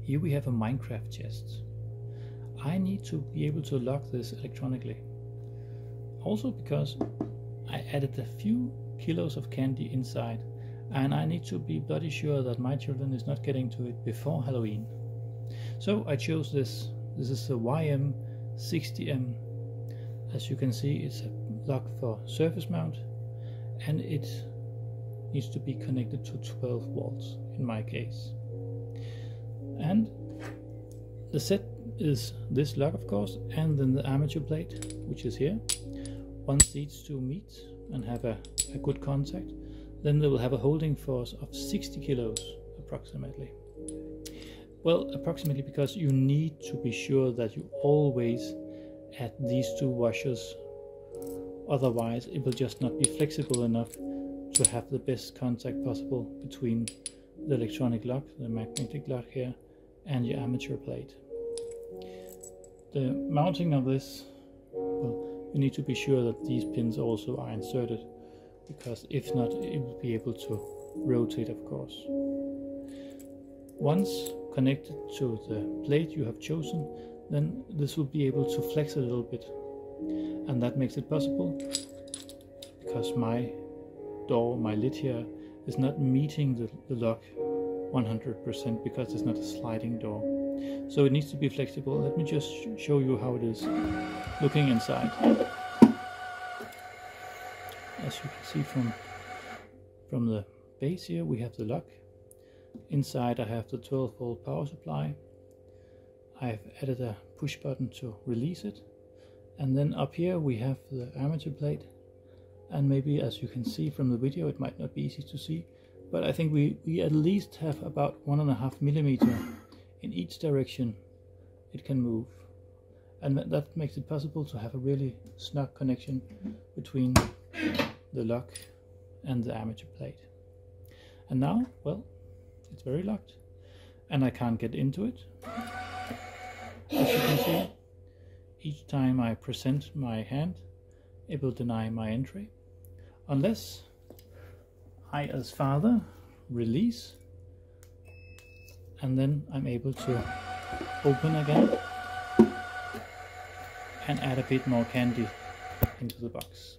Here we have a Mindecraft chest. I need to be able to lock this electronically. Also because I added a few kilos of candy inside, and I need to be bloody sure that my children is not getting to it before Halloween. So I chose this. This is the YM-60M. As you can see, it's a lock for surface mount, and it needs to be connected to 12 volts in my case. And the set is this lock, of course, and then the armature plate, which is here. Once these two meet and have a good contact, then they will have a holding force of 60 kilos approximately. Well, approximately, because you need to be sure that you always add these two washers, otherwise it will just not be flexible enough to have the best contact possible between the electronic lock, the magnetic lock here, and your armature plate. The mounting of this, well, you need to be sure that these pins also are inserted, because if not, it will be able to rotate, of course. Once connected to the plate you have chosen, then this will be able to flex a little bit, and that makes it possible because my door, my lid here, is not meeting the lock 100% because it's not a sliding door, so it needs to be flexible. Let me just show you how it is looking inside. As you can see from the base here, we have the lock. Inside I have the 12 volt power supply. I've added a push button to release it, and then up here we have the armature plate, and maybe as you can see from the video, it might not be easy to see, but I think we at least have about 1.5 millimeter in each direction it can move, and that makes it possible to have a really snug connection between the lock and the armature plate. And now, well, it's very locked and I can't get into it. As you can see, each time I present my hand, it will deny my entry, unless I, as father, release, and then I'm able to open again and add a bit more candy into the box.